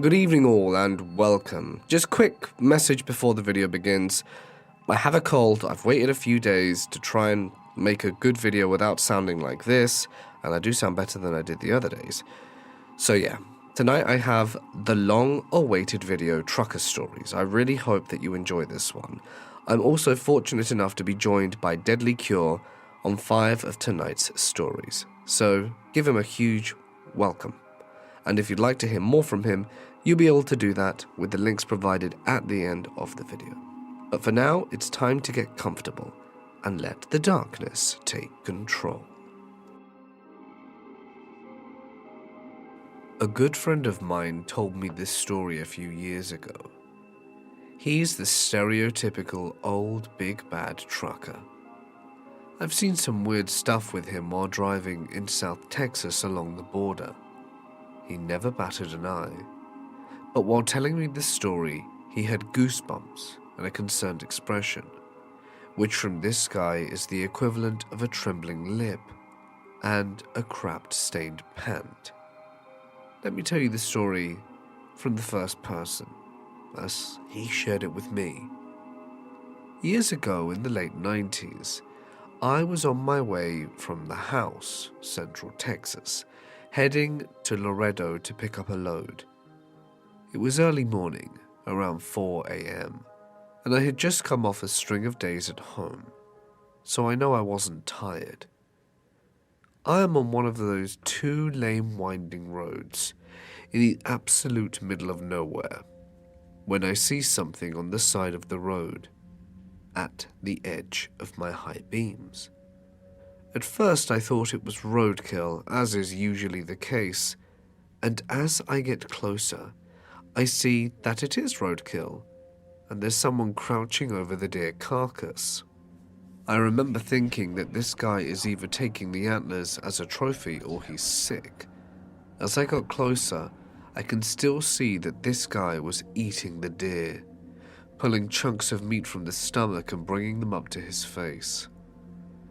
Good evening all and welcome. Just quick message before the video begins. I have a cold, I've waited a few days to try and make a good video without sounding like this, and I do sound better than I did the other days. So yeah, tonight I have the long-awaited video Trucker Stories. I really hope that you enjoy this one. I'm also fortunate enough to be joined by Deadly Cure on 5 of tonight's stories. So give him a huge welcome. And if you'd like to hear more from him, you'll be able to do that with the links provided at the end of the video. But for now, it's time to get comfortable and let the darkness take control. A good friend of mine told me this story a few years ago. He's the stereotypical old big bad trucker. I've seen some weird stuff with him while driving in South Texas along the border. He never batted an eye, but while telling me this story, he had goosebumps and a concerned expression, which from this guy is the equivalent of a trembling lip and a crapped-stained pant. Let me tell you the story from the first person, as he shared it with me. Years ago in the late 90s, I was on my way from the house, Central Texas, heading to Laredo to pick up a load. It was early morning, around 4 a.m., and I had just come off a string of days at home, so I know I wasn't tired. I am on one of those 2-lane winding roads in the absolute middle of nowhere when I see something on the side of the road at the edge of my high beams. At first I thought it was roadkill, as is usually the case, and as I get closer, I see that it is roadkill, and there's someone crouching over the deer carcass. I remember thinking that this guy is either taking the antlers as a trophy or he's sick. As I got closer, I can still see that this guy was eating the deer, pulling chunks of meat from the stomach and bringing them up to his face.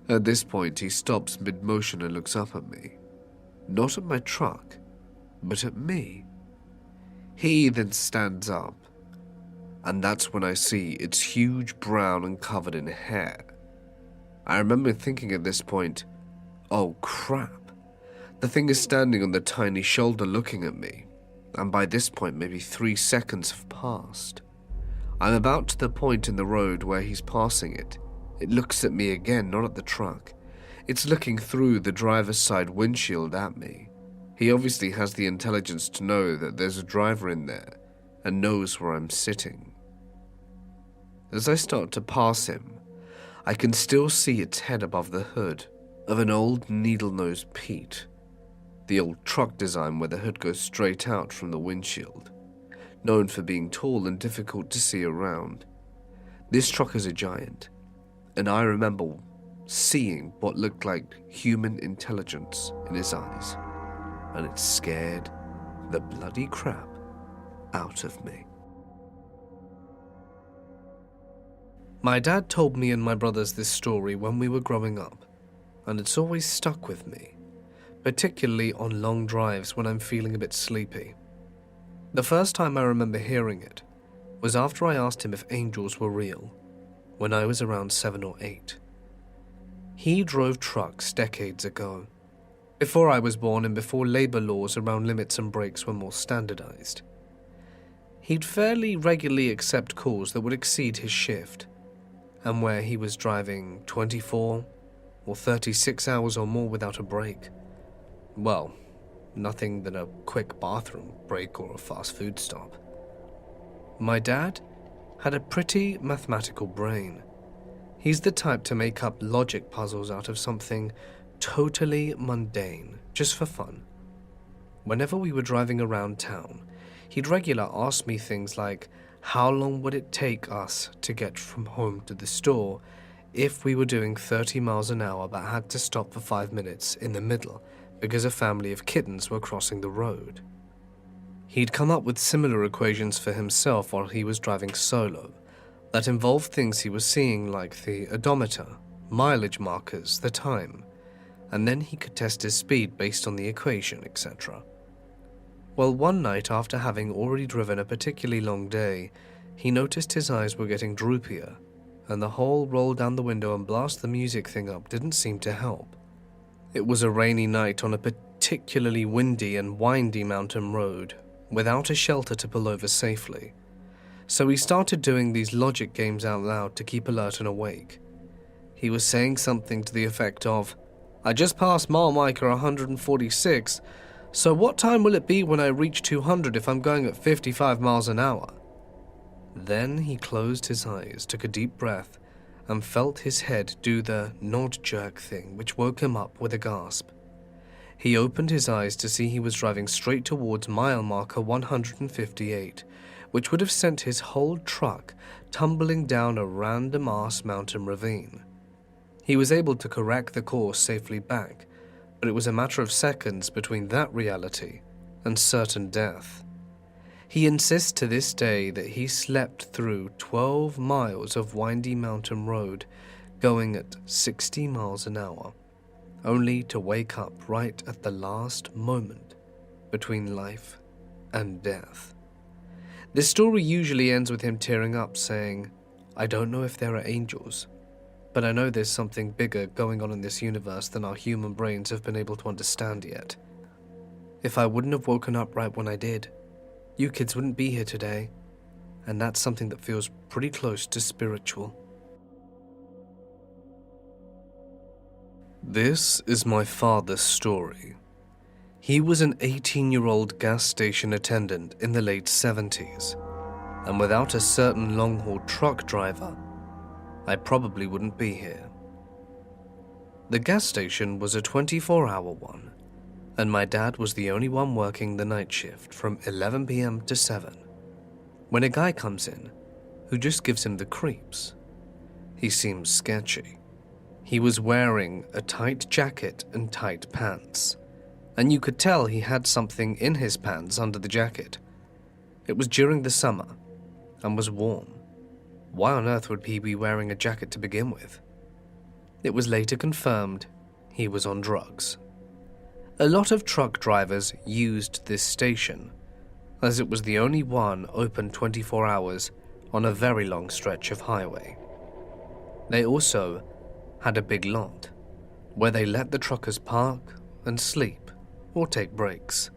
At this point, he stops mid-motion and looks up at me. Not at my truck, but at me. He then stands up, and that's when I see it's huge, brown, and covered in hair. I remember thinking at this point, oh crap, the thing is standing on the tiny shoulder looking at me, and by this point maybe 3 seconds have passed. I'm about to the point in the road where he's passing it. It looks at me again, not at the truck. It's looking through the driver's side windshield at me. He obviously has the intelligence to know that there's a driver in there and knows where I'm sitting. As I start to pass him, I can still see its head above the hood of an old needle-nosed Pete, the old truck design where the hood goes straight out from the windshield, known for being tall and difficult to see around. This truck is a giant, and I remember seeing what looked like human intelligence in his eyes, and it scared the bloody crap out of me. My dad told me and my brothers this story when we were growing up, and it's always stuck with me, particularly on long drives when I'm feeling a bit sleepy. The first time I remember hearing it was after I asked him if angels were real, when I was around 7 or 8. He drove trucks decades ago, before I was born and before labor laws around limits and brakes were more standardized. He'd fairly regularly accept calls that would exceed his shift, and where he was driving 24 or 36 hours or more without a break. Well, nothing than a quick bathroom break or a fast food stop. My dad had a pretty mathematical brain. He's the type to make up logic puzzles out of something totally mundane, just for fun. Whenever we were driving around town, he'd regularly ask me things like, how long would it take us to get from home to the store if we were doing 30 miles an hour but had to stop for 5 minutes in the middle because a family of kittens were crossing the road? He'd come up with similar equations for himself while he was driving solo that involved things he was seeing like the odometer, mileage markers, the time, and then he could test his speed based on the equation, etc. Well, one night after having already driven a particularly long day, he noticed his eyes were getting droopier, and the whole roll down the window and blast the music thing up didn't seem to help. It was a rainy night on a particularly windy and windy mountain road, without a shelter to pull over safely. So he started doing these logic games out loud to keep alert and awake. He was saying something to the effect of, "I just passed mile marker 146, so what time will it be when I reach 200 if I'm going at 55 miles an hour? Then he closed his eyes, took a deep breath, and felt his head do the nod jerk thing, which woke him up with a gasp. He opened his eyes to see he was driving straight towards mile marker 158, which would have sent his whole truck tumbling down a random-ass mountain ravine. He was able to correct the course safely back, but it was a matter of seconds between that reality and certain death. He insists to this day that he slept through 12 miles of windy mountain road going at 60 miles an hour, only to wake up right at the last moment between life and death. This story usually ends with him tearing up saying, "I don't know if there are angels, but I know there's something bigger going on in this universe than our human brains have been able to understand yet. If I wouldn't have woken up right when I did, you kids wouldn't be here today, and that's something that feels pretty close to spiritual." This is my father's story. He was an 18-year-old gas station attendant in the late 70s, and without a certain long-haul truck driver, I probably wouldn't be here. The gas station was a 24-hour one, and my dad was the only one working the night shift from 11 p.m. to 7, when a guy comes in who just gives him the creeps. He seems sketchy. He was wearing a tight jacket and tight pants, and you could tell he had something in his pants under the jacket. It was during the summer and was warm. Why on earth would he be wearing a jacket to begin with? It was later confirmed he was on drugs. A lot of truck drivers used this station, as it was the only one open 24 hours on a very long stretch of highway. They also had a big lot, where they let the truckers park and sleep or take breaks.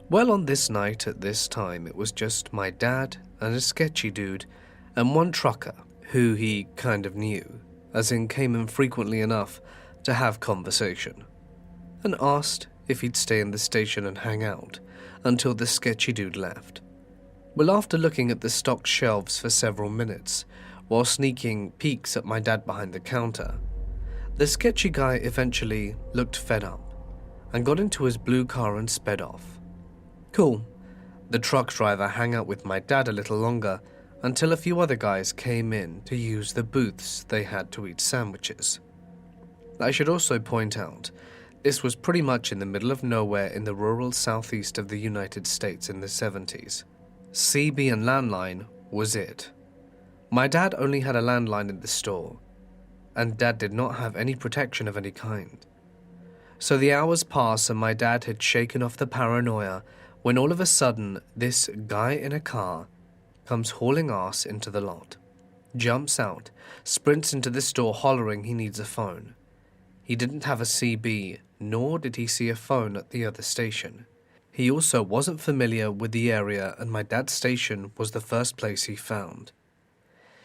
Well, on this night at this time, it was just my dad and a sketchy dude and one trucker who he kind of knew, as in came in frequently enough to have conversation, and asked if he'd stay in the station and hang out until the sketchy dude left. Well, after looking at the stocked shelves for several minutes, while sneaking peeks at my dad behind the counter, the sketchy guy eventually looked fed up and got into his blue car and sped off. Cool. The truck driver hung out with my dad a little longer until a few other guys came in to use the booths they had to eat sandwiches. I should also point out, this was pretty much in the middle of nowhere in the rural southeast of the United States in the 70s. CB and landline was it. My dad only had a landline in the store, and Dad did not have any protection of any kind. So the hours passed and my dad had shaken off the paranoia when all of a sudden this guy in a car comes hauling ass into the lot, jumps out, sprints into the store hollering he needs a phone. He didn't have a CB, nor did he see a phone at the other station. He also wasn't familiar with the area, and my dad's station was the first place he found.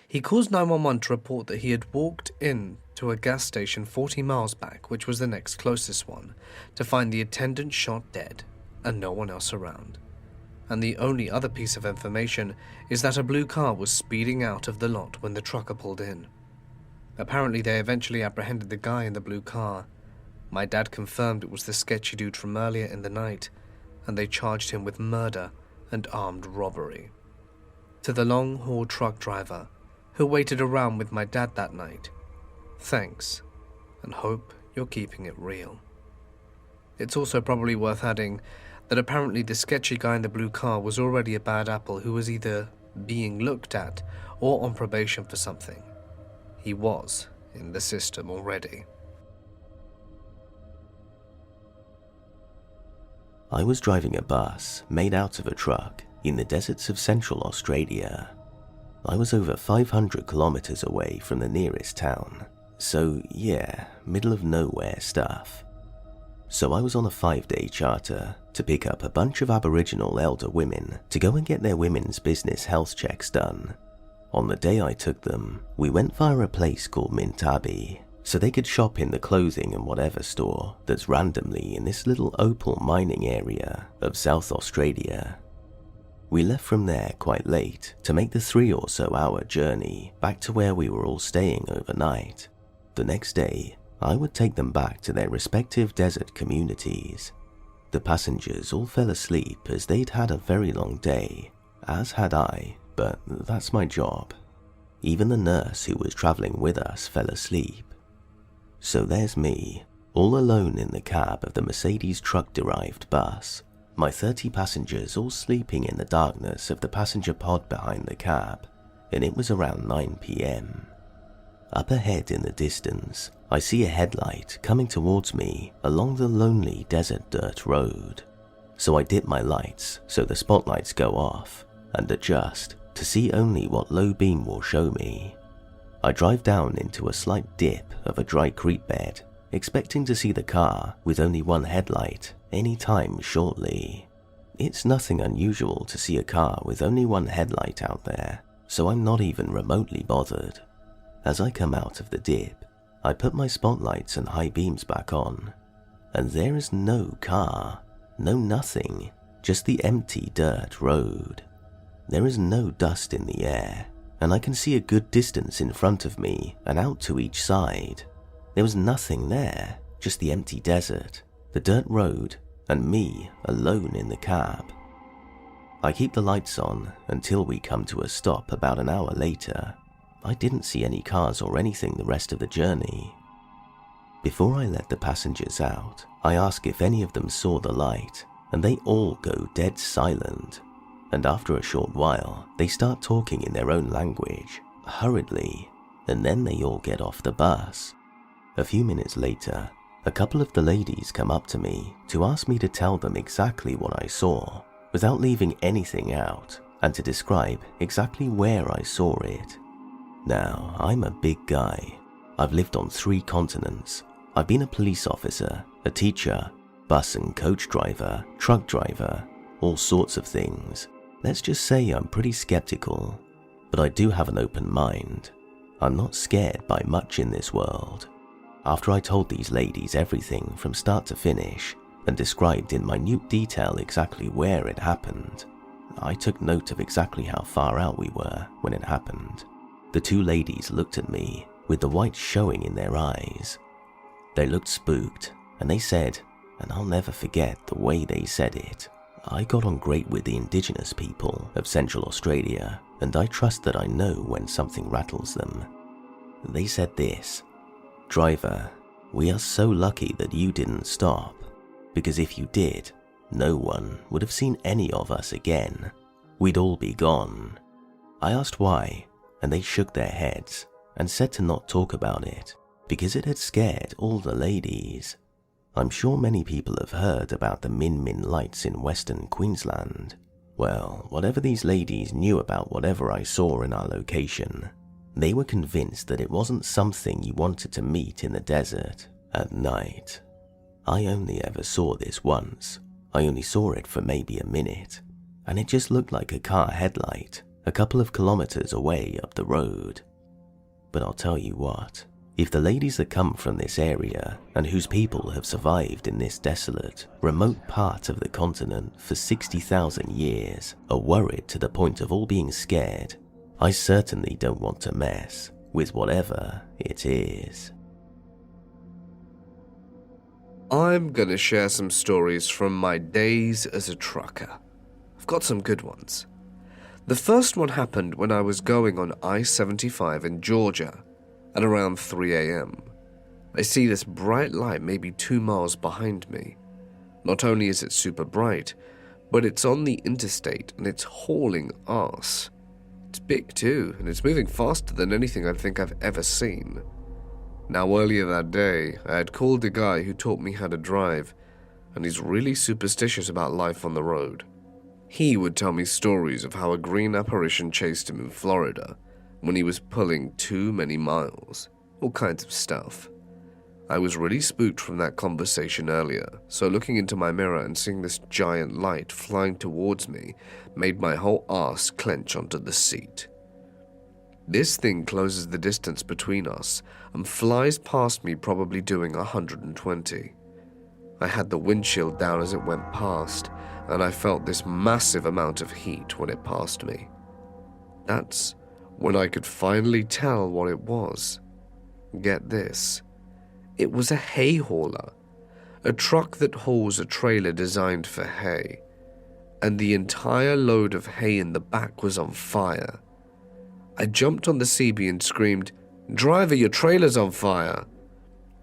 He calls 911 to report that he had walked in to a gas station 40 miles back, which was the next closest one, to find the attendant shot dead and no one else around. And the only other piece of information is that a blue car was speeding out of the lot when the trucker pulled in. Apparently they eventually apprehended the guy in the blue car. My dad confirmed it was the sketchy dude from earlier in the night, and they charged him with murder and armed robbery. To the long-haul truck driver who waited around with my dad that night, thanks, and hope you're keeping it real. It's also probably worth adding that apparently the sketchy guy in the blue car was already a bad apple who was either being looked at or on probation for something. He was in the system already. I was driving a bus made out of a truck in the deserts of Central Australia. I was over 500 kilometers away from the nearest town, so yeah, middle of nowhere stuff. So I was on a 5-day charter to pick up a bunch of Aboriginal elder women to go and get their women's business health checks done. On the day I took them, we went via a place called Mintabi, so they could shop in the clothing and whatever store that's randomly in this little opal mining area of South Australia. We left from there quite late to make the 3 or so hour journey back to where we were all staying overnight. The next day, I would take them back to their respective desert communities. The passengers all fell asleep as they'd had a very long day, as had I, but that's my job. Even the nurse who was traveling with us fell asleep. So there's me, all alone in the cab of the Mercedes truck-derived bus, my 30 passengers all sleeping in the darkness of the passenger pod behind the cab, and it was around 9 p.m. Up ahead in the distance, I see a headlight coming towards me along the lonely desert dirt road. So I dip my lights so the spotlights go off and adjust to see only what low beam will show me. I drive down into a slight dip of a dry creek bed, expecting to see the car with only one headlight any time shortly. It's nothing unusual to see a car with only one headlight out there, so I'm not even remotely bothered. As I come out of the dip, I put my spotlights and high beams back on, and there is no car, no nothing, just the empty dirt road. There is no dust in the air, and I can see a good distance in front of me and out to each side. There was nothing there, just the empty desert, the dirt road, and me alone in the cab. I keep the lights on until we come to a stop about an hour later. I didn't see any cars or anything the rest of the journey. Before I let the passengers out, I ask if any of them saw the light, and they all go dead silent. And after a short while, they start talking in their own language, hurriedly, and then they all get off the bus. A few minutes later, a couple of the ladies come up to me to ask me to tell them exactly what I saw, without leaving anything out, and to describe exactly where I saw it. Now, I'm a big guy. I've lived on 3 continents. I've been a police officer, a teacher, bus and coach driver, truck driver, all sorts of things. Let's just say I'm pretty skeptical, but I do have an open mind. I'm not scared by much in this world. After I told these ladies everything from start to finish and described in minute detail exactly where it happened, I took note of exactly how far out we were when it happened. The 2 ladies looked at me with the whites showing in their eyes. They looked spooked, and they said, and I'll never forget the way they said it, I got on great with the indigenous people of Central Australia, and I trust that I know when something rattles them. They said this, "Driver, we are so lucky that you didn't stop, because if you did, no one would have seen any of us again. We'd all be gone." I asked why, and they shook their heads and said to not talk about it, because it had scared all the ladies. I'm sure many people have heard about the Min Min lights in Western Queensland. Well, whatever these ladies knew about whatever I saw in our location, they were convinced that it wasn't something you wanted to meet in the desert at night. I only ever saw this once. I only saw it for maybe a minute, and it just looked like a car headlight a couple of kilometers away up the road. But I'll tell you what, if the ladies that come from this area and whose people have survived in this desolate, remote part of the continent for 60,000 years are worried to the point of all being scared, I certainly don't want to mess with whatever it is. I'm gonna share some stories from my days as a trucker. I've got some good ones. The first one happened when I was going on I-75 in Georgia at around 3 a.m. I see this bright light maybe 2 miles behind me. Not only is it super bright, but it's on the interstate and it's hauling ass. It's big too, and it's moving faster than anything I think I've ever seen. Now, earlier that day, I had called a guy who taught me how to drive, and he's really superstitious about life on the road. He would tell me stories of how a green apparition chased him in Florida when he was pulling too many miles, all kinds of stuff. I was really spooked from that conversation earlier, so looking into my mirror and seeing this giant light flying towards me made my whole arse clench onto the seat. This thing closes the distance between us and flies past me, probably doing 120. I had the windshield down as it went past, and I felt this massive amount of heat when it passed me. That's when I could finally tell what it was. Get this. It was a hay hauler, a truck that hauls a trailer designed for hay, and the entire load of hay in the back was on fire. I jumped on the CB and screamed, "Driver, your trailer's on fire!"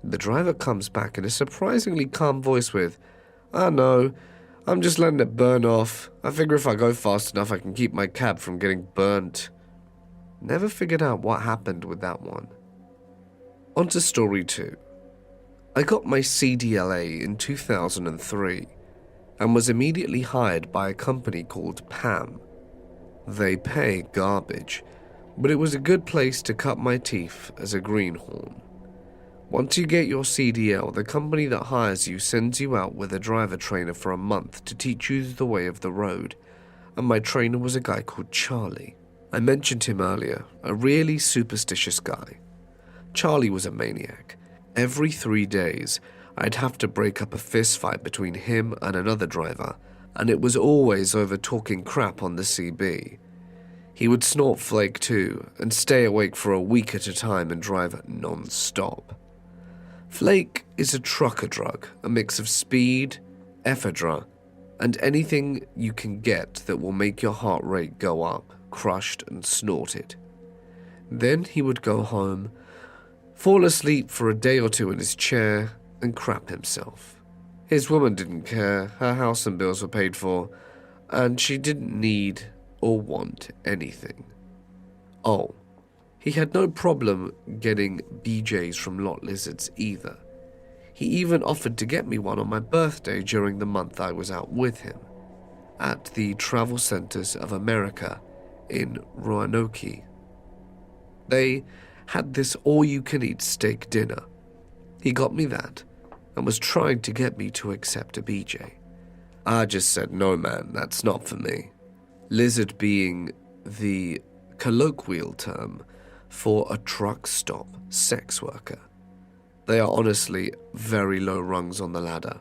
The driver comes back in a surprisingly calm voice with, "I know, I'm just letting it burn off. I figure if I go fast enough I can keep my cab from getting burnt." Never figured out what happened with that one. On to story 2. I got my CDLA in 2003 and was immediately hired by a company called PAM. They pay garbage, but it was a good place to cut my teeth as a greenhorn. Once you get your CDL, the company that hires you sends you out with a driver trainer for a month to teach you the way of the road, and my trainer was a guy called Charlie. I mentioned him earlier, a really superstitious guy. Charlie was a maniac. Every 3 days, I'd have to break up a fist fight between him and another driver, and it was always over talking crap on the CB. He would snort flake too, and stay awake for a week at a time and drive non-stop. Flake is a trucker drug, a mix of speed, ephedra, and anything you can get that will make your heart rate go up, crushed and snorted. Then he would go home, fall asleep for a day or two in his chair, and crap himself. His woman didn't care, her house and bills were paid for, and she didn't need or want anything. Oh, he had no problem getting BJs from Lot Lizards either. He even offered to get me one on my birthday during the month I was out with him, at the Travel Centers of America in Roanoke. They had this all-you-can-eat steak dinner. He got me that, and was trying to get me to accept a BJ. I just said, "No man, that's not for me." Lizard being the colloquial term for a truck stop sex worker. They are honestly very low rungs on the ladder.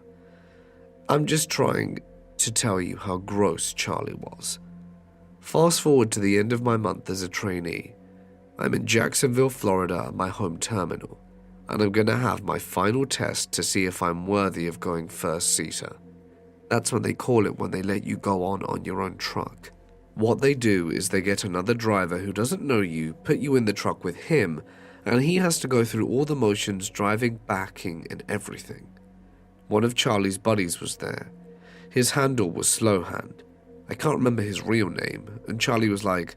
I'm just trying to tell you how gross Charlie was. Fast forward to the end of my month as a trainee. I'm in Jacksonville, Florida at my home terminal, and I'm going to have my final test to see if I'm worthy of going first seater. That's what they call it when they let you go on your own truck. What they do is they get another driver who doesn't know you, put you in the truck with him, and he has to go through all the motions, driving, backing, and everything. One of Charlie's buddies was there. His handle was Slowhand. I can't remember his real name, and Charlie was like,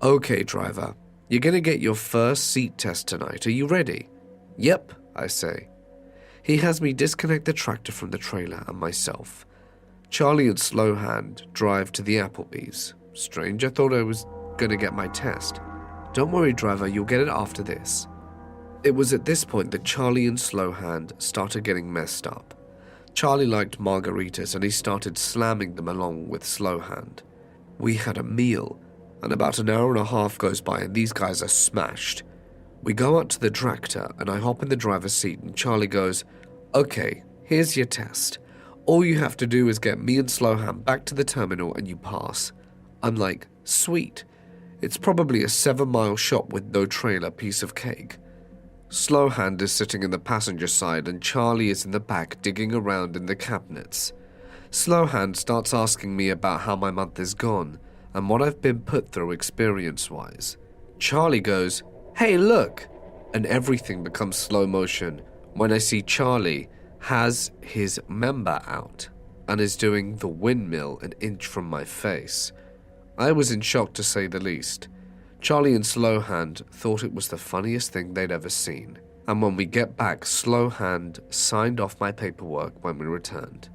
"Okay, driver, you're going to get your first seat test tonight. Are you ready?" "Yep," I say. He has me disconnect the tractor from the trailer and myself. Charlie and Slowhand drive to the Applebee's. Strange, I thought I was going to get my test. "Don't worry, driver, you'll get it after this." It was at this point that Charlie and Slowhand started getting messed up. Charlie liked margaritas and he started slamming them along with Slowhand. We had a meal, and about an hour and a half goes by and these guys are smashed. We go out to the tractor and I hop in the driver's seat and Charlie goes, "Okay, here's your test. All you have to do is get me and Slowhand back to the terminal and you pass." I'm like, "Sweet. It's probably a 7-mile shot with no trailer, piece of cake." Slowhand is sitting in the passenger side and Charlie is in the back digging around in the cabinets. Slowhand starts asking me about how my month is gone and what I've been put through experience-wise. Charlie goes, "Hey, look!" and everything becomes slow motion when I see Charlie has his member out and is doing the windmill an inch from my face. I was in shock to say the least. Charlie and Slowhand thought it was the funniest thing they'd ever seen, and when we get back, Slowhand signed off my paperwork when we returned.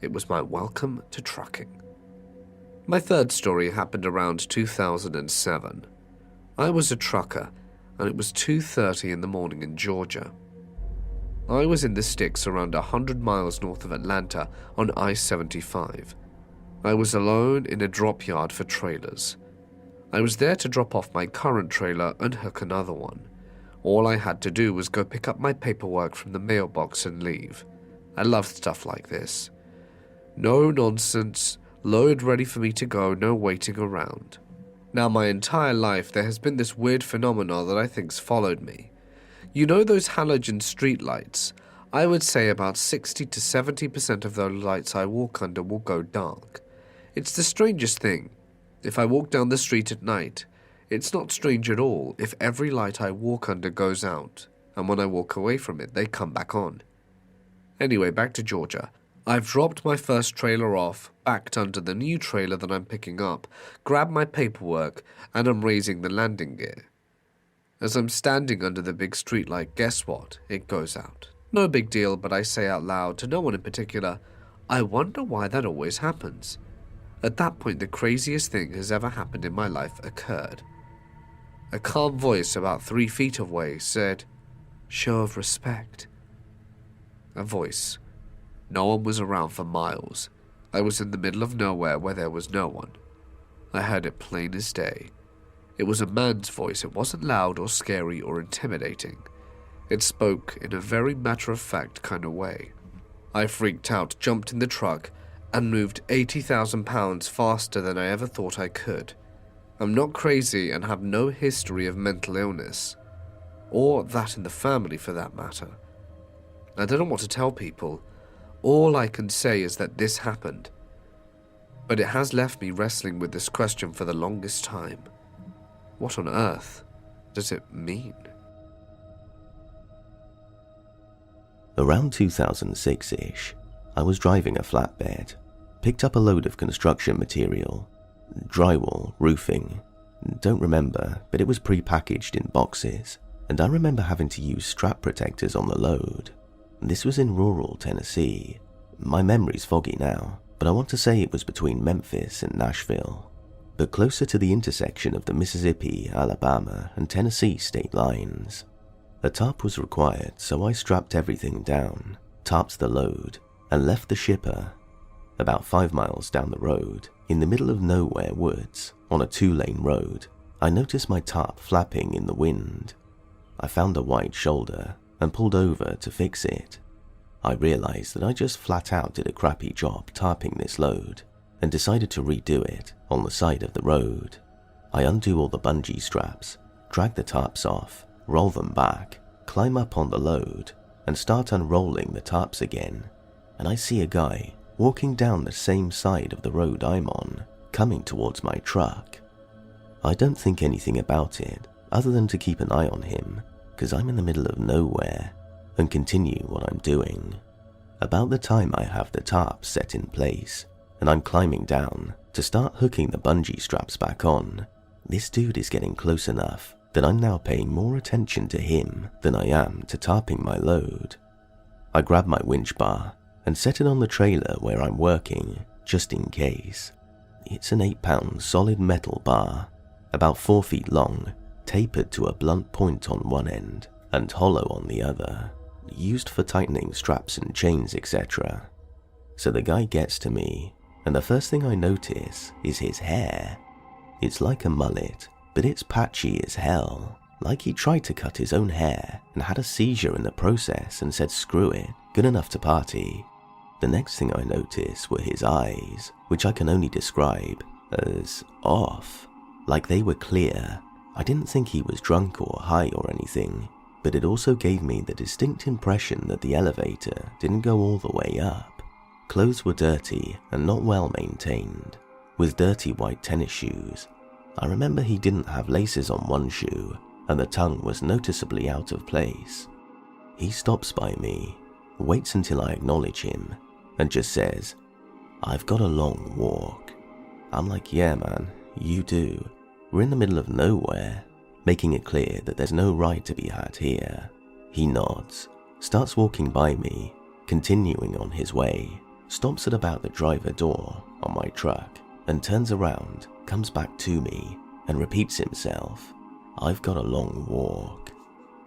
It was my welcome to trucking. My third story happened around 2007. I was a trucker, and it was 2:30 in the morning in Georgia. I was in the sticks around 100 miles north of Atlanta on I-75. I was alone in a drop yard for trailers. I was there to drop off my current trailer and hook another one. All I had to do was go pick up my paperwork from the mailbox and leave. I loved stuff like this. No nonsense, load ready for me to go, no waiting around. Now, my entire life there has been this weird phenomenon that I think's followed me. You know those halogen street lights? I would say about 60 to 70% of those lights I walk under will go dark. It's the strangest thing. If I walk down the street at night, it's not strange at all if every light I walk under goes out, and when I walk away from it, they come back on. Anyway, back to Georgia. I've dropped my first trailer off, backed under the new trailer that I'm picking up, grabbed my paperwork, and I'm raising the landing gear. As I'm standing under the big streetlight, guess what? It goes out. No big deal, but I say out loud, to no one in particular, I wonder why that always happens. At that point, the craziest thing has ever happened in my life occurred. A calm voice about 3 feet away said, "Show of respect." A voice. No one was around for miles. I was in the middle of nowhere where there was no one. I heard it plain as day. It was a man's voice. It wasn't loud or scary or intimidating. It spoke in a very matter-of-fact kind of way. I freaked out, jumped in the truck, and moved 80,000 pounds faster than I ever thought I could. I'm not crazy and have no history of mental illness, or that in the family for that matter. I don't know what to tell people. All I can say is that this happened, but it has left me wrestling with this question for the longest time. What on earth does it mean? Around 2006-ish, I was driving a flatbed, picked up a load of construction material, drywall, roofing, don't remember, but it was pre-packaged in boxes, and I remember having to use strap protectors on the load. This was in rural Tennessee. My memory's foggy now, but I want to say it was between Memphis and Nashville, but closer to the intersection of the Mississippi, Alabama, and Tennessee state lines. A tarp was required, so I strapped everything down, tarped the load, and left the shipper. About 5 miles down the road, in the middle of nowhere woods, on a 2-lane road, I noticed my tarp flapping in the wind. I found a wide shoulder and pulled over to fix it. I realized that I just flat out did a crappy job tarping this load and decided to redo it on the side of the road. I undo all the bungee straps, drag the tarps off, roll them back, climb up on the load, and start unrolling the tarps again, and I see a guy walking down the same side of the road I'm on, coming towards my truck. I don't think anything about it other than to keep an eye on him, because I'm in the middle of nowhere, and continue what I'm doing. About the time I have the tarp set in place, and I'm climbing down to start hooking the bungee straps back on, this dude is getting close enough that I'm now paying more attention to him than I am to tarping my load. I grab my winch bar and set it on the trailer where I'm working, just in case. It's an 8-pound solid metal bar, about 4 feet long, tapered to a blunt point on one end and hollow on the other, used for tightening straps and chains, etc. So the guy gets to me, and the first thing I notice is his hair. It's like a mullet, but it's patchy as hell, like he tried to cut his own hair and had a seizure in the process and said screw it, good enough to party. The next thing I notice were his eyes, which I can only describe as off, like they were clear. I didn't think he was drunk or high or anything, but it also gave me the distinct impression that the elevator didn't go all the way up. Clothes were dirty and not well maintained, with dirty white tennis shoes. I remember he didn't have laces on one shoe, and the tongue was noticeably out of place. He stops by me, waits until I acknowledge him, and just says, "I've got a long walk." I'm like, "Yeah man, you do. We're in the middle of nowhere," making it clear that there's no ride to be had here. He nods, starts walking by me, continuing on his way, stops at about the driver door on my truck, and turns around, comes back to me, and repeats himself, "I've got a long walk."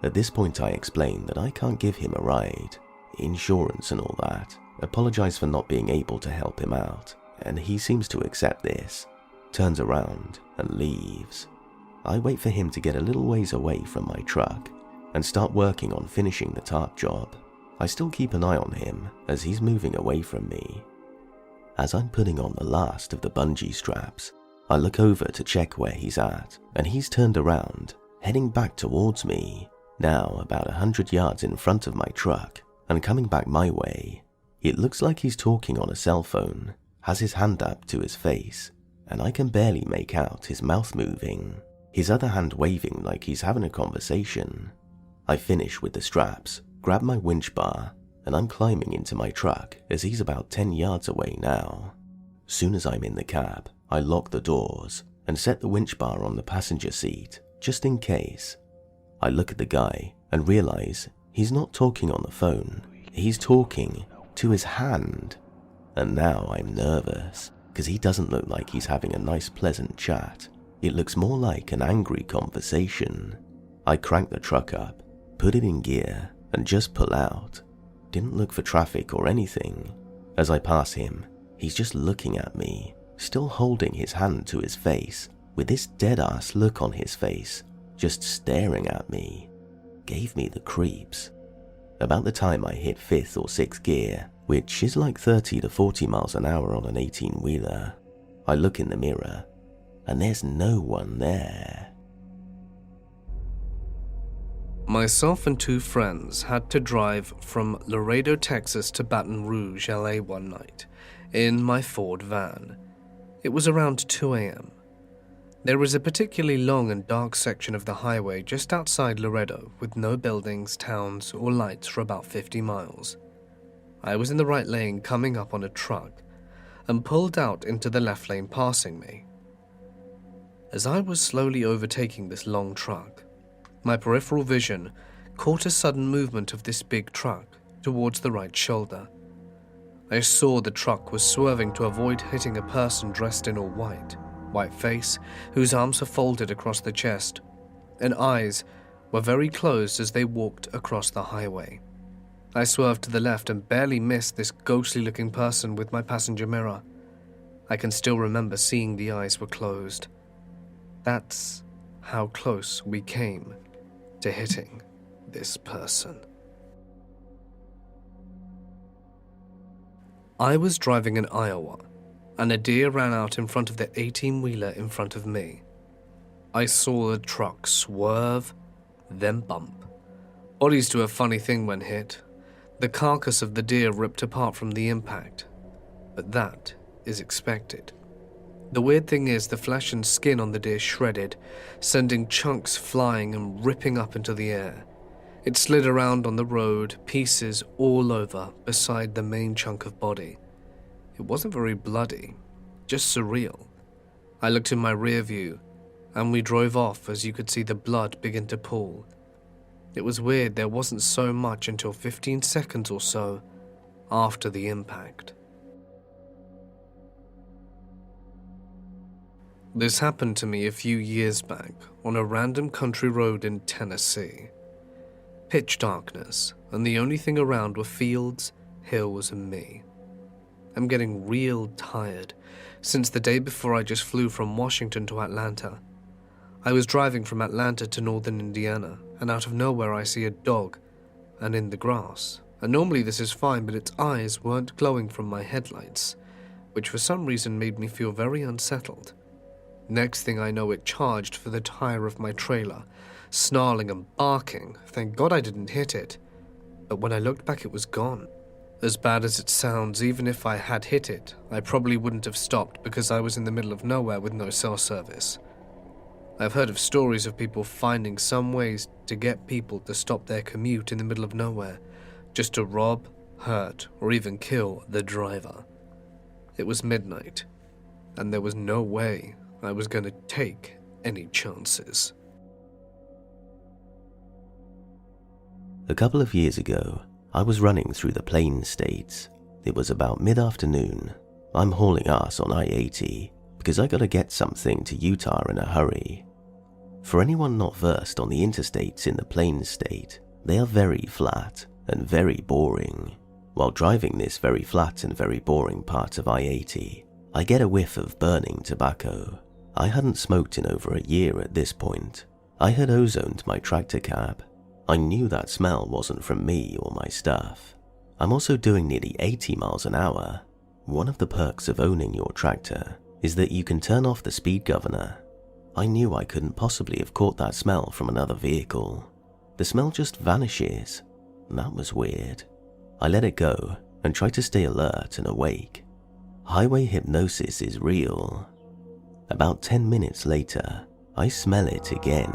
At this point I explain that I can't give him a ride, insurance and all that, apologize for not being able to help him out, and he seems to accept this, turns around and leaves. I wait for him to get a little ways away from my truck and start working on finishing the tarp job. I still keep an eye on him as he's moving away from me. As I'm putting on the last of the bungee straps, I look over to check where he's at, and he's turned around, heading back towards me, now about 100 yards in front of my truck, and coming back my way. It looks like he's talking on a cell phone, has his hand up to his face, and I can barely make out his mouth moving, his other hand waving like he's having a conversation. I finish with the straps, grab my winch bar, and I'm climbing into my truck as he's about 10 yards away now. Soon as I'm in the cab, I lock the doors and set the winch bar on the passenger seat, just in case. I look at the guy and realize he's not talking on the phone, he's talking to his hand. And now I'm nervous, because he doesn't look like he's having a nice pleasant chat. It looks more like an angry conversation. I crank the truck up, put it in gear, and just pull out. Didn't look for traffic or anything. As I pass him, he's just looking at me, still holding his hand to his face, with this dead-ass look on his face, just staring at me. Gave me the creeps. About the time I hit 5th or 6th gear, which is like 30 to 40 miles an hour on an 18-wheeler, I look in the mirror, and there's no one there. Myself and 2 friends had to drive from Laredo, Texas to Baton Rouge, LA one night, in my Ford van. It was around 2 a.m. There was a particularly long and dark section of the highway just outside Laredo with no buildings, towns, or lights for about 50 miles. I was in the right lane coming up on a truck and pulled out into the left lane passing me. As I was slowly overtaking this long truck, my peripheral vision caught a sudden movement of this big truck towards the right shoulder. I saw the truck was swerving to avoid hitting a person dressed in all white face, whose arms were folded across the chest, and eyes were very closed as they walked across the highway. I swerved to the left and barely missed this ghostly-looking person with my passenger mirror. I can still remember seeing the eyes were closed. That's how close we came to hitting this person. I was driving in Iowa, and a deer ran out in front of the 18-wheeler in front of me. I saw the truck swerve, then bump. Bodies do a funny thing when hit. The carcass of the deer ripped apart from the impact, but that is expected. The weird thing is the flesh and skin on the deer shredded, sending chunks flying and ripping up into the air. It slid around on the road, pieces all over beside the main chunk of body. It wasn't very bloody, just surreal. I looked in my rear view, and we drove off as you could see the blood begin to pool. It was weird there wasn't so much until 15 seconds or so after the impact. This happened to me a few years back on a random country road in Tennessee. Pitch darkness, and the only thing around were fields, hills, and me. I'm getting real tired, since the day before I just flew from Washington to Atlanta. I was driving from Atlanta to northern Indiana, and out of nowhere I see a dog, and in the grass. And normally this is fine, but its eyes weren't glowing from my headlights, which for some reason made me feel very unsettled. Next thing I know, it charged for the tire of my trailer, snarling and barking. Thank God I didn't hit it. But when I looked back, it was gone. As bad as it sounds, even if I had hit it, I probably wouldn't have stopped because I was in the middle of nowhere with no cell service. I've heard of stories of people finding some ways to get people to stop their commute in the middle of nowhere, just to rob, hurt, or even kill the driver. It was midnight, and there was no way I was going to take any chances. A couple of years ago, I was running through the Plains states. It was about mid-afternoon. I'm hauling ass on I-80 because I gotta get something to Utah in a hurry. For anyone not versed on the interstates in the Plains state, they are very flat and very boring. While driving this very flat and very boring part of I-80, I get a whiff of burning tobacco. I hadn't smoked in over a year at this point. I had ozoned my tractor cab. I knew that smell wasn't from me or my stuff. I'm also doing nearly 80 miles an hour. One of the perks of owning your tractor is that you can turn off the speed governor. I knew I couldn't possibly have caught that smell from another vehicle. The smell just vanishes. That was weird. I let it go and try to stay alert and awake. Highway hypnosis is real. About 10 minutes later, I smell it again.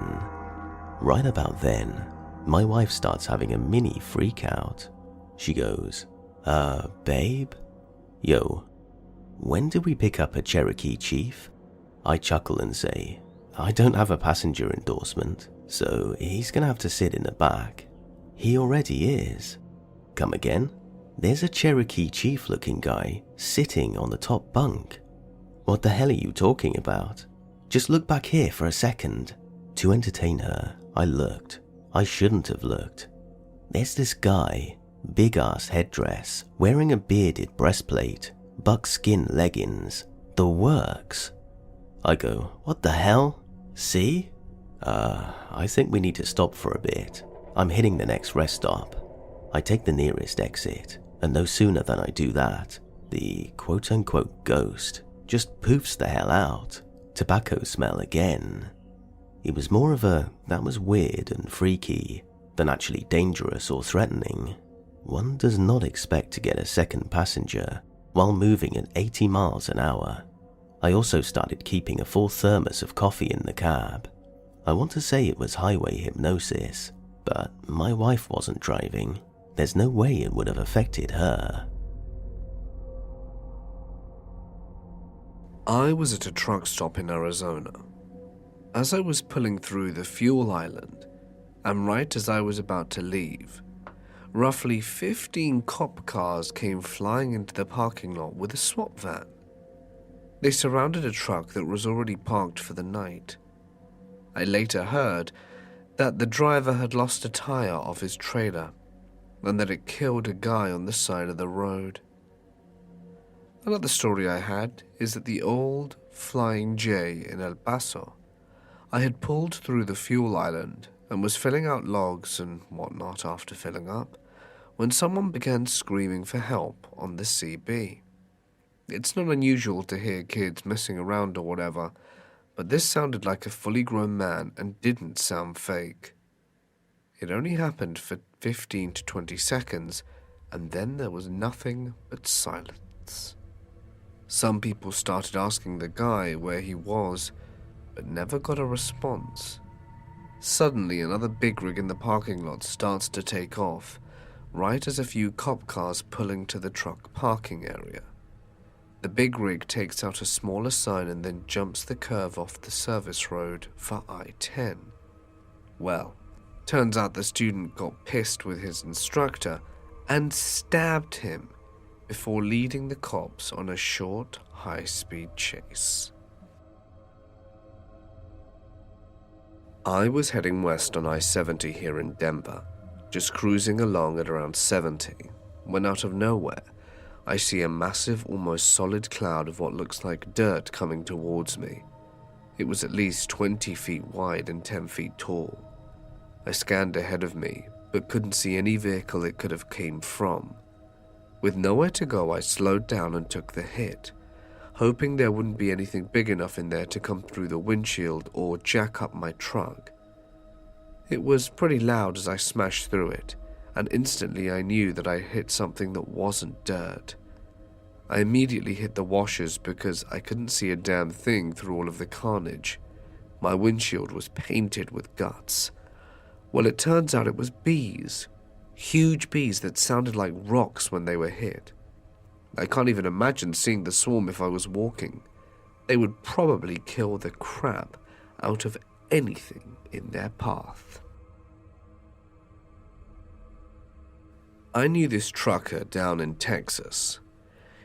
Right about then, my wife starts having a mini freak out. She goes, babe? Yo, when did we pick up a Cherokee Chief? I chuckle and say, I don't have a passenger endorsement, so he's gonna have to sit in the back. He already is. Come again? There's a Cherokee Chief looking guy sitting on the top bunk. What the hell are you talking about? Just look back here for a second. To entertain her, I looked. I shouldn't have looked. There's this guy, big-ass headdress, wearing a bearded breastplate, buckskin leggings, the works. I go, what the hell? See? I think we need to stop for a bit. I'm hitting the next rest stop. I take the nearest exit, and no sooner than I do that, the quote-unquote ghost just poofs the hell out. Tobacco smell again. It was more of a, that was weird and freaky, than actually dangerous or threatening. One does not expect to get a second passenger while moving at 80 miles an hour. I also started keeping a full thermos of coffee in the cab. I want to say it was highway hypnosis, but my wife wasn't driving. There's no way it would have affected her. I was at a truck stop in Arizona. As I was pulling through the fuel island, and right as I was about to leave, roughly 15 cop cars came flying into the parking lot with a swap van. They surrounded a truck that was already parked for the night. I later heard that the driver had lost a tire off his trailer and that it killed a guy on the side of the road. Another story I had is that the old Flying J in El Paso, I had pulled through the fuel island and was filling out logs and whatnot after filling up when someone began screaming for help on the CB. It's not unusual to hear kids messing around or whatever, but this sounded like a fully grown man and didn't sound fake. It only happened for 15 to 20 seconds, and then there was nothing but silence. Some people started asking the guy where he was, but never got a response. Suddenly, another big rig in the parking lot starts to take off, right as a few cop cars pulling to the truck parking area. The big rig takes out a smaller sign and then jumps the curve off the service road for I-10. Well, turns out the student got pissed with his instructor and stabbed him before leading the cops on a short, high-speed chase. I was heading west on I-70 here in Denver, just cruising along at around 70, when out of nowhere, I see a massive, almost solid cloud of what looks like dirt coming towards me. It was at least 20 feet wide and 10 feet tall. I scanned ahead of me, but couldn't see any vehicle it could have came from. With nowhere to go, I slowed down and took the hit, hoping there wouldn't be anything big enough in there to come through the windshield or jack up my truck. It was pretty loud as I smashed through it, and instantly I knew that I hit something that wasn't dirt. I immediately hit the washers because I couldn't see a damn thing through all of the carnage. My windshield was painted with guts. Well, it turns out it was bees. Huge bees that sounded like rocks when they were hit. I can't even imagine seeing the swarm if I was walking. They would probably kill the crap out of anything in their path. I knew this trucker down in Texas.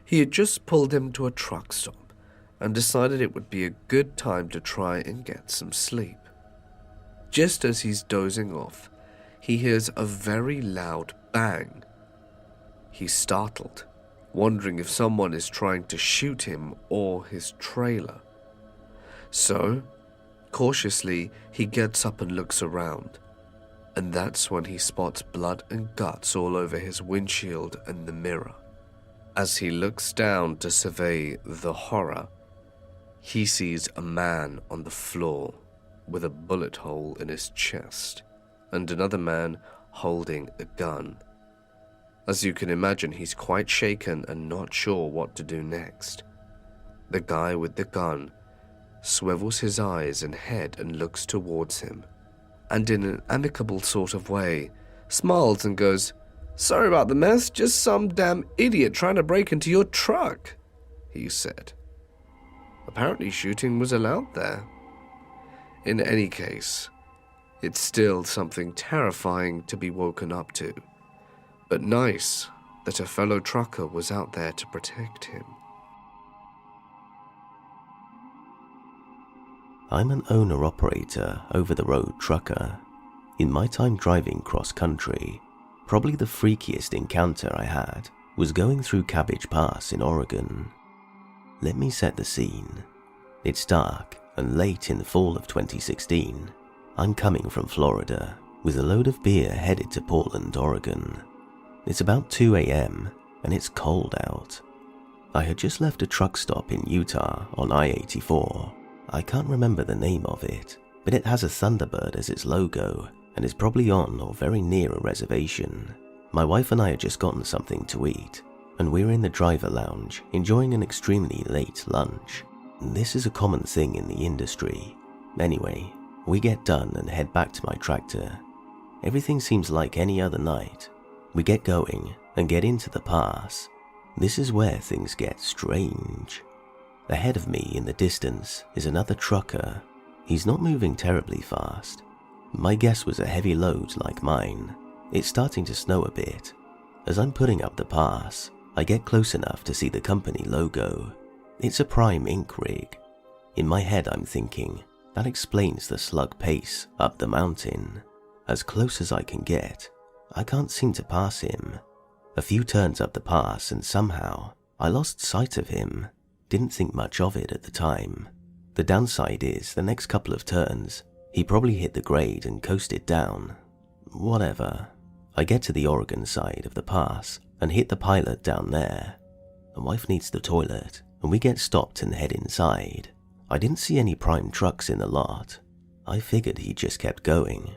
He had just pulled him to a truck stop and decided it would be a good time to try and get some sleep. Just as he's dozing off, he hears a very loud bang. He's startled, wondering if someone is trying to shoot him or his trailer. So, cautiously, he gets up and looks around, and that's when he spots blood and guts all over his windshield and the mirror. As he looks down to survey the horror, he sees a man on the floor with a bullet hole in his chest, and another man holding a gun. As you can imagine, he's quite shaken and not sure what to do next. The guy with the gun swivels his eyes and head and looks towards him, and in an amicable sort of way, smiles and goes, "Sorry about the mess, just some damn idiot trying to break into your truck," he said. Apparently shooting was allowed there. In any case, it's still something terrifying to be woken up to, but nice that a fellow trucker was out there to protect him. I'm an owner-operator, over-the-road trucker. In my time driving cross-country, probably the freakiest encounter I had was going through Cabbage Pass in Oregon. Let me set the scene. It's dark and late in the fall of 2016. I'm coming from Florida with a load of beer headed to Portland, Oregon. It's about 2 a.m. and it's cold out. I had just left a truck stop in Utah on I-84. I can't remember the name of it, but it has a Thunderbird as its logo and is probably on or very near a reservation. My wife and I had just gotten something to eat, and we're in the driver lounge enjoying an extremely late lunch. This is a common thing in the industry. Anyway, we get done and head back to my tractor. Everything seems like any other night. We get going and get into the pass. This is where things get strange. Ahead of me in the distance is another trucker. He's not moving terribly fast. My guess was a heavy load like mine. It's starting to snow a bit. As I'm putting up the pass, I get close enough to see the company logo. It's a Prime Inc. rig. In my head I'm thinking, that explains the slug pace up the mountain. As close as I can get, I can't seem to pass him. A few turns up the pass and somehow I lost sight of him. Didn't think much of it at the time. The downside is the next couple of turns, he probably hit the grade and coasted down. Whatever. I get to the Oregon side of the pass and hit the pilot down there. The wife needs the toilet and we get stopped and head inside. I didn't see any Prime trucks in the lot. I figured he just kept going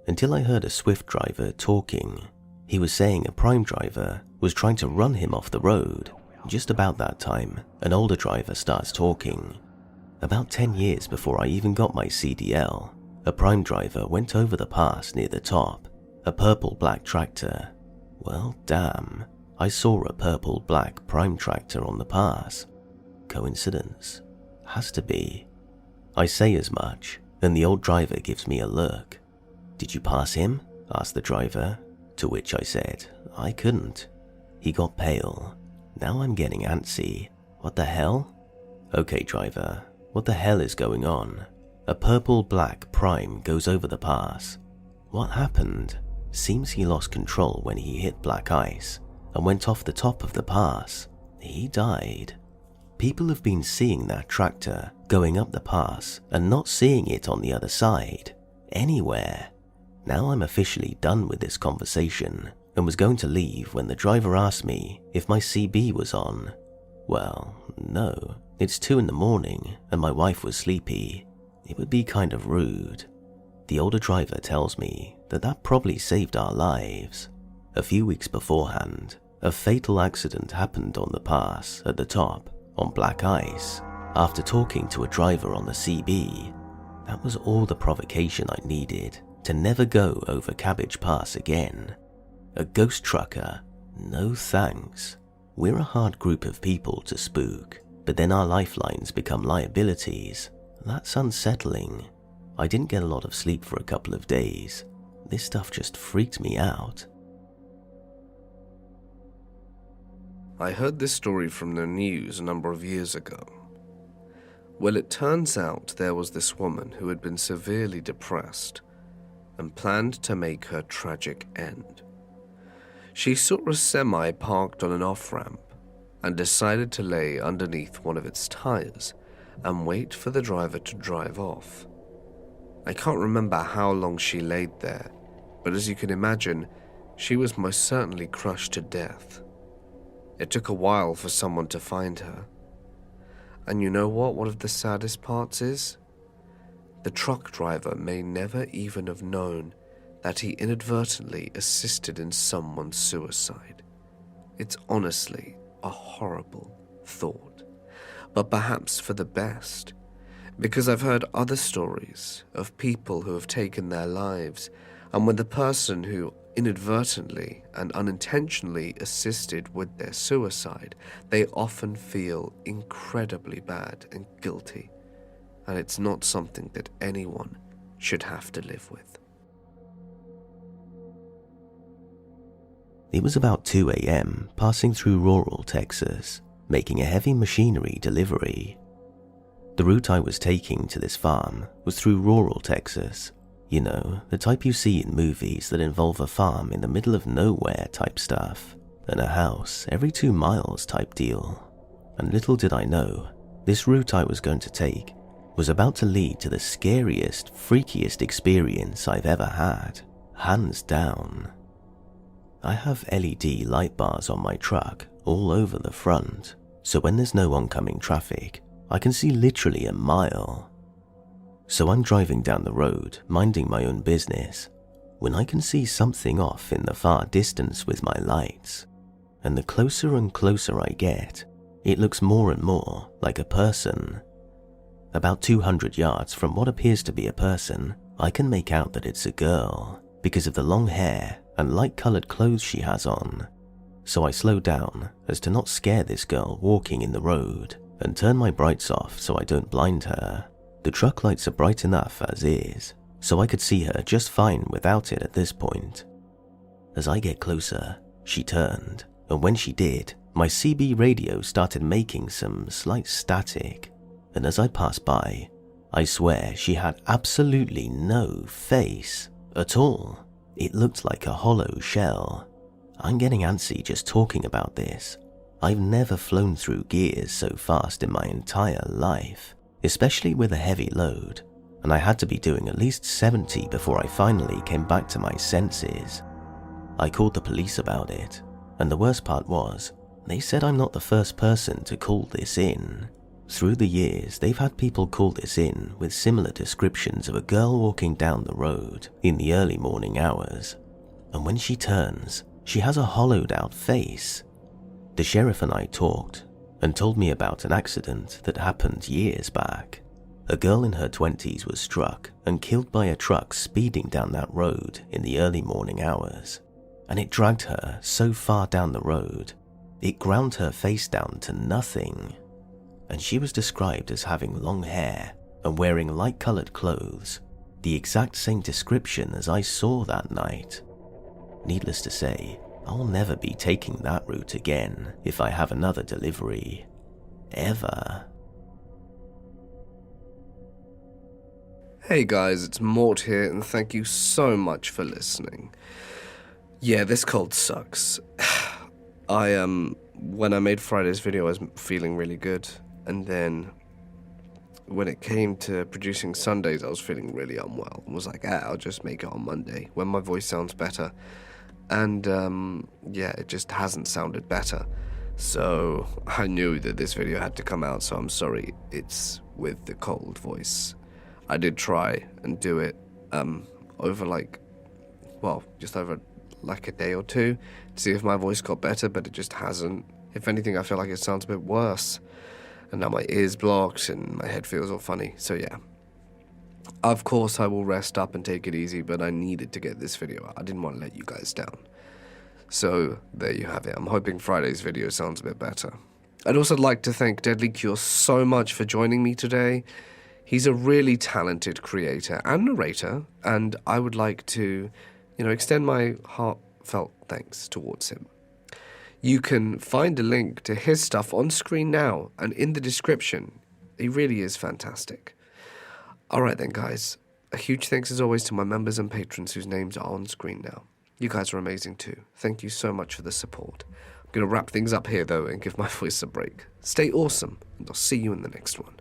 until I heard a Swift driver talking. He was saying a Prime driver was trying to run him off the road. Just about that time, an older driver starts talking. About 10 years before I even got my CDL, a Prime driver went over the pass near the top, a purple-black tractor. Well, damn, I saw a purple-black Prime tractor on the pass. Coincidence? Has to be. I say as much, and the old driver gives me a look. "Did you pass him?" asked the driver, to which I said, "I couldn't." He got pale. Now I'm getting antsy. What the hell? "Okay, driver, what the hell is going on? A purple-black Prime goes over the pass. What happened? Seems he lost control when he hit black ice and went off the top of the pass. He died." People have been seeing that tractor going up the pass and not seeing it on the other side, anywhere. Now I'm officially done with this conversation and was going to leave when the driver asked me if my CB was on. Well, no, it's 2 in the morning and my wife was sleepy. It would be kind of rude. The older driver tells me that that probably saved our lives. A few weeks beforehand, a fatal accident happened on the pass at the top on black ice. After talking to a driver on the CB, that was all the provocation I needed to never go over Cabbage Pass again. A ghost trucker? No thanks. We're a hard group of people to spook, but then our lifelines become liabilities. That's unsettling. I didn't get a lot of sleep for a couple of days. This stuff just freaked me out. I heard this story from the news a number of years ago. Well, it turns out there was this woman who had been severely depressed and planned to make her tragic end. She saw a semi parked on an off-ramp and decided to lay underneath one of its tires and wait for the driver to drive off. I can't remember how long she laid there, but as you can imagine, she was most certainly crushed to death. It took a while for someone to find her. And you know what one of the saddest parts is? The truck driver may never even have known that he inadvertently assisted in someone's suicide. It's honestly a horrible thought, but perhaps for the best, because I've heard other stories of people who have taken their lives, and when the person who inadvertently and unintentionally assisted with their suicide, they often feel incredibly bad and guilty, and it's not something that anyone should have to live with. It was about 2 a.m. passing through rural Texas, making a heavy machinery delivery. The route I was taking to this farm was through rural Texas. You know, the type you see in movies that involve a farm in the middle of nowhere type stuff, and a house every 2 miles type deal. And little did I know, this route I was going to take was about to lead to the scariest, freakiest experience I've ever had, hands down. I have LED light bars on my truck all over the front, so when there's no oncoming traffic, I can see literally a mile. So I'm driving down the road, minding my own business, when I can see something off in the far distance with my lights. And the closer and closer I get, it looks more and more like a person. About 200 yards from what appears to be a person, I can make out that it's a girl, because of the long hair and light-colored clothes she has on. So I slow down as to not scare this girl walking in the road and turn my brights off so I don't blind her. The truck lights are bright enough as is, so I could see her just fine without it at this point. As I get closer, she turned, and when she did, my CB radio started making some slight static, and as I passed by, I swear she had absolutely no face at all. It looked like a hollow shell. I'm getting antsy just talking about this. I've never flown through gears so fast in my entire life, especially with a heavy load, and I had to be doing at least 70 before I finally came back to my senses. I called the police about it, and the worst part was, they said I'm not the first person to call this in. Through the years, they've had people call this in with similar descriptions of a girl walking down the road in the early morning hours, and when she turns, she has a hollowed out face. The sheriff and I talked, and told me about an accident that happened years back. A girl in her 20s was struck and killed by a truck speeding down that road in the early morning hours, and it dragged her so far down the road, it ground her face down to nothing. And she was described as having long hair and wearing light-colored clothes, the exact same description as I saw that night. Needless to say, I'll never be taking that route again if I have another delivery. Ever. Hey guys, it's Mort here, and thank you so much for listening. Yeah, this cold sucks. When I made Friday's video, I was feeling really good. And then when it came to producing Sundays, I was feeling really unwell. I was like, I'll just make it on Monday when my voice sounds better. And it just hasn't sounded better. So I knew that this video had to come out, so I'm sorry it's with the cold voice. I did try and do it over just over like a day or two to see if my voice got better, but it just hasn't. If anything, I feel like it sounds a bit worse. And now my ear's blocked and my head feels all funny, so yeah. Of course, I will rest up and take it easy, but I needed to get this video out. I didn't want to let you guys down. So there you have it. I'm hoping Friday's video sounds a bit better. I'd also like to thank Deadly Cure so much for joining me today. He's a really talented creator and narrator, and I would like to, extend my heartfelt thanks towards him. You can find a link to his stuff on screen now and in the description. He really is fantastic. Alright then, guys. A huge thanks as always to my members and patrons whose names are on screen now. You guys are amazing too. Thank you so much for the support. I'm going to wrap things up here though and give my voice a break. Stay awesome, and I'll see you in the next one.